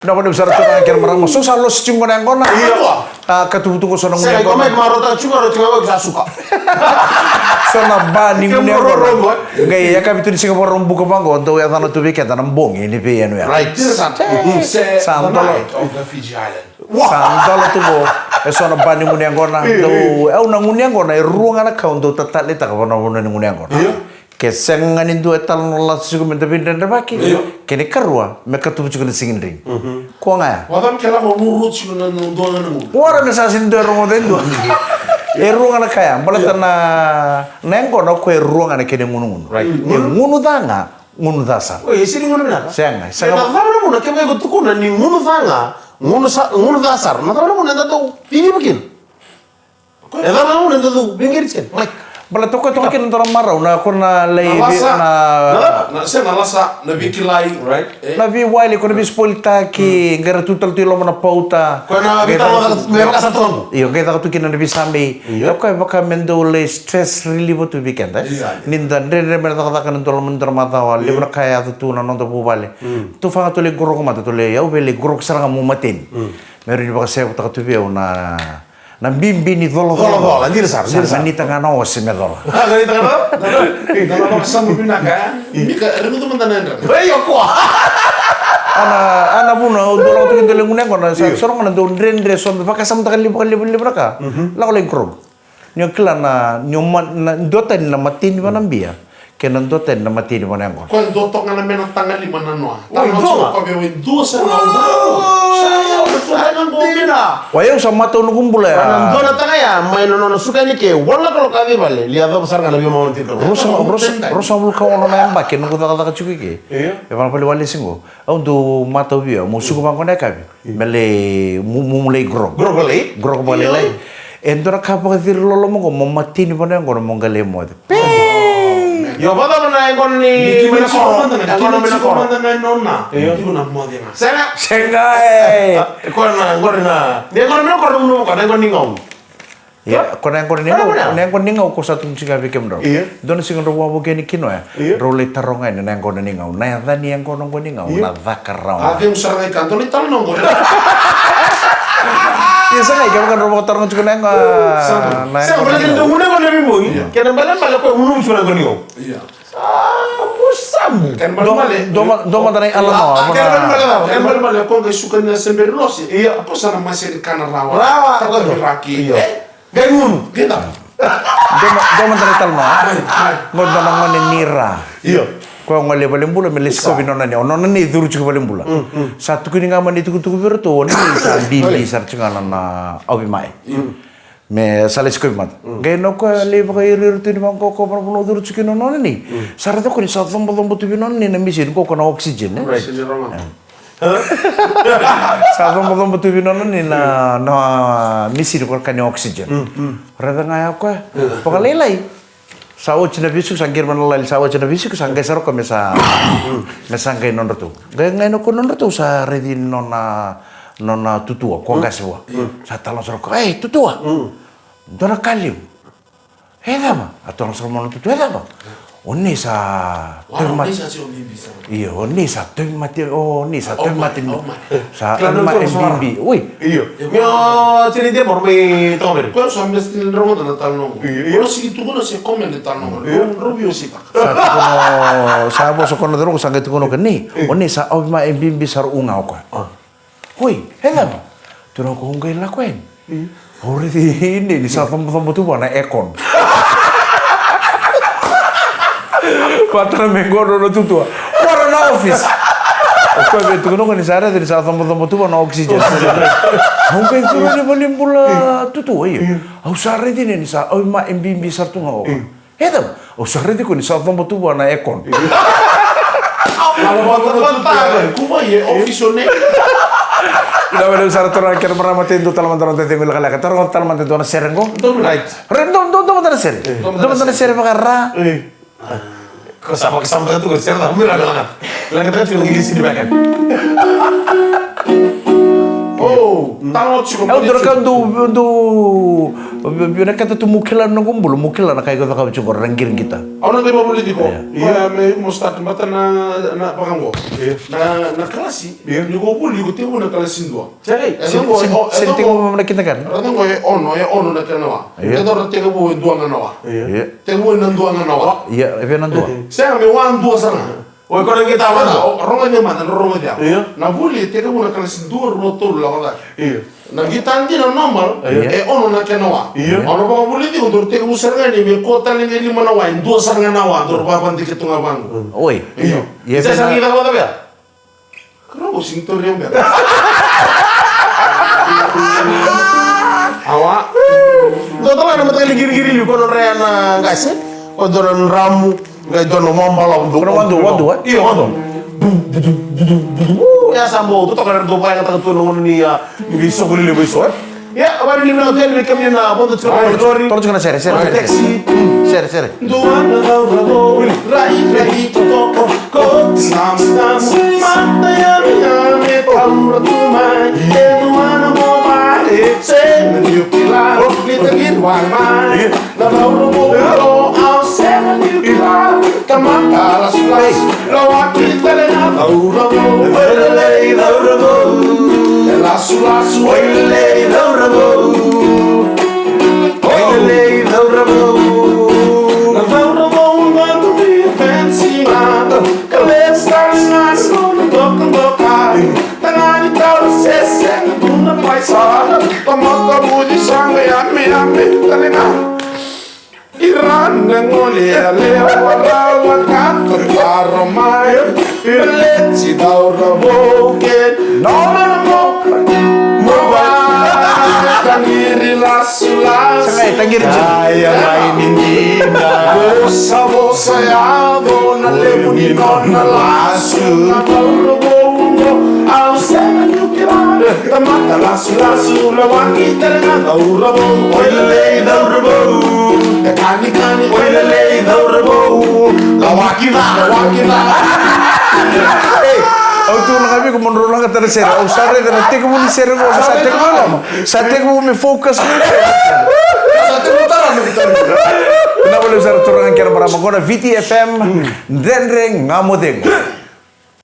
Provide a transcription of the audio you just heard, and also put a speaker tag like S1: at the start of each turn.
S1: Naman yung sarap na kaya marang maso sa los chungo na ko na.
S2: Iya.
S1: Katubuto ko sa nang
S2: Saya kau main marota cuma saya suka.
S1: So na ba ni mo niya ko. Gaya ya kabitu di Singapore rombu ko bango do ya tano tubi kaya tanang bong ini pe ya.
S2: Right.
S3: C'est the
S1: Sandalo.
S3: night of the Fiji Island.
S1: Sandalo tu bo. So na ba ni mo niya ko na do au na ngunya ko na ruang anak kau do tatat leta ko na ni ngunya ko. Ke senganin do etal no la sigo men tapi dan baki. Kene karua me katu bucu kene singin ring. Ko nga.
S3: Wadam kela mo nurut siguro na doon na mo.
S1: Ora me sa sin do rongo den do. Ruang anak kaya, balata na nengo na ko ruang anak kene ngunu. Right. Ngunu danga, ngunu dasa.
S2: Oh, isi ni ngono na.
S1: Senga,
S2: Saya
S1: senga.
S2: tak tahu mana kau ikut tukun ni ngono tanga, ngono dasar. Mata mana mana tahu ini mungkin. Eda mana mana tahu bingkir sih. Like.
S1: Balata ko to kin tora marau na ko na lay na
S3: Na sen alasa na bikilai, right?
S1: na vi wile ko na bi spolta ki ngara tutal tilo mana pauta.
S2: Kau nak kita mau kasar tuan.
S1: Iyo kaya ko kin na bi sambi. Ko baka mendo le stress relief to weekend. Ninda ndre mer ta kan tolo men tor mata wa le na kaya tu na non to bubale. Tu fa to le goro ko mata to le ya ubele goro saranga mu matin. Meru ni baka se ta tu bi na na bimbi ni dolo
S2: Anjir sar.
S1: Ni tanga na ose me dolo.
S2: Kali tengah.
S3: Dalam masa mo pinaka, mika reno to mandanan.
S2: Ayo kuah.
S1: Ana buna dolo to kidele ngune ko na sa sorong na do ndre son pa kasam ta kali ka la ko le krog nyo kila na nyo na dota na matin ba nambia kenan dota na matin ba nango
S3: Quando toca na mena tanga lima na noa. Tanga so ko be win duas na
S1: wayo sa mata no kumbula
S2: Kanan dona tengah ya main nono suka ni ke. Wala kalau kami balik lihat apa besar kan lebih mau tidur.
S1: rosa bul ka ono na mba ken ko ta ka chuki ke e ba pali wale singo au do mata bio mo suko ba ko na ka mele mu le grog bale lai endora ka pa dir lolo mo ko matin ba nango mo ngale mo
S2: Yo pada mana yang kon ni
S3: Mena ko
S2: Kono mena kono.
S3: na nonna. Ibu na mo dia.
S2: Saya
S1: senga
S2: kon na. Dia kon mena kono mena kono kon ni ngom.
S1: ya kona yang ninga ko sa tung singa bikem do don singa ro wabo geni kino ya role taronga ni nang kona ninga na ya ni yang kono ninga na zakarau
S3: Ake usar na kanto ni tal nongo.
S1: ya sa kai kan ro taronga chuko nang
S2: Saya boleh jadi muna kon lebih mau. Kena balan balik ko munu sudah kon ni ngom.
S3: Iya.
S2: Pusam.
S3: Kan balik.
S1: doma tanai alama
S3: Kan balik ko ke suka na sember losi. Iya, ako sana masih kana rawa.
S2: Rawa,
S3: Tapi raki.
S2: Gangun.
S3: Kita.
S1: doma tanai talma ngod na ngone nira
S2: Iya.
S1: ko ngole balembula meles ko binona ni ono ni duru chuko balembula satu kini ngaman itu kutu berto ni sa bimbi sar chingana na obi mai me sales ko mat geno ko le ba iri rutin man ko no duru chukino no ni sarata ko ni sa thombo tu binon ni na misin ko na oxygen sa thombo tu binon ni na misin ko kan oxygen rada ngaya ko pakalelai sa ocho na bisuk sangkir manalal sa ocho na bisuk sangkay sarok kami sa sangkay non tu gaya ngayon ko non tu sa ready nona tutua ko ngaswa sa talong sarok tutua dona kalim dama atong sarok mo tutua dama onni sa
S3: Wah, bisa sih om bisa.
S1: iya onni sa mati sa bimbi oi
S2: Iya. Yo sini dia mau main tomer.
S3: Kau sampai sini nongo na tal nongo. Kalau sih itu gua sih komen di tal nongo. Rubio sih pak.
S1: sa bo so kono dero sangkay tukono kani onni sa ma bimbi sar ungaw ko oi dama tuno ko ngay lakwen ore ini sa tombo tu na ekon Patron menggono no tutua. Ora na office. Ko be tu no ni sara dari sa tombo tu na oxygen. Mungkin tu ni balimbula tutua iyo. Au sare di ni sa au ma mbimbi sartu ngao. Hedam. Au sare di ko ni sa tombo tu na ekon.
S3: Kalau mau tahu, kuma ye office ne.
S1: Ila wala sara tora kera marama tendo talaman tengo la kala tora talaman tendo na serengo.
S3: Right.
S1: Rendom dom na sere. Dom na sere pakara.
S2: Kau sama tu kau cerita, mula banget. Lagi tadi cuma ngisi di belakang.
S3: Oh, Tango chiko.
S1: Udah kan biar kata tu mukilan na kumpul, mukilan na kayak kau cungkor rangkirin kita.
S3: Awalnya tema politiko. Iya, me mustad mata na pakango. Na klasi. Ligo pun ligo temu na klasi dua.
S2: Cai.
S1: Senting mo na kita kan.
S3: Ratang ko ono na kanawa. Ito ratang ko dua nganawa.
S1: Iya.
S3: Temu nan dua nganawa.
S1: Iya, tapi nanti.
S3: Saya me wan dua sana.
S2: Oi, kau kita apa?
S3: Orang aja mana, orang aja.
S2: Iya.
S3: Na boleh tega mo na klasi dua rotor lah kata.
S2: Iya.
S3: Na kita andi na normal. Ono na kanawa.
S2: Iya.
S3: Ono pa boleh di untuk tega mo serga ni me kota ni lima nawa, dua serga nawa, untuk papan tiket tunggal bang.
S1: Oi.
S3: Iya.
S2: Saya sang kita apa ya?
S3: Kenapa sing tor yang ber? Awak.
S2: Kau tahu nama tadi giri-giri lu kau reana nggak sih? Kau dolan ramu nggak dolan mambal untuk.
S1: Wandu.
S2: Iya wandu. Ya sambo tu tak ada dua yang kata tu nungun ni ya bisa boleh lebih soal. Ya, apa ni mana tu yang kami na apa tu cakap story.
S1: Tolong jangan share.
S2: Taxi.
S1: Share.
S3: Dua rabo, rai to ko nam mata ya me tamra tu mai. Dua rabo mai, se me dio pilar, ni tengir wan mai. Rabo au se me dio pilar, kamata las lawa kita le na rabo, lei rabo. Lasu, oilele, daurabo. Oilele, daurabo. Na daurabo, quando me pensimato, cabeça nasce, toca. Tangani tal, se una paisana, como tabu de sangue, ame, talena. Iran ngolea lewala kato paromai, letsi daurabo, get no. Tangiri lasu.
S1: Tangiri
S2: Saya mainin dinda.
S3: Bosa ya na lemuni na lasu. Na bongo au sena nyukira. Tamata lasu lawaki terna daurabo. Oilele daurabo. Kani oilele daurabo. Lawaki la.
S1: Auto lang kami kung manro lang ka tercera. O sorry, nanti ko muna sir ko sa tek mo. Sa tek mo me focus ko.
S3: Sa timutan mo kita.
S1: Na boleh sir turang kira para magona VTFM denreng ngamodeng.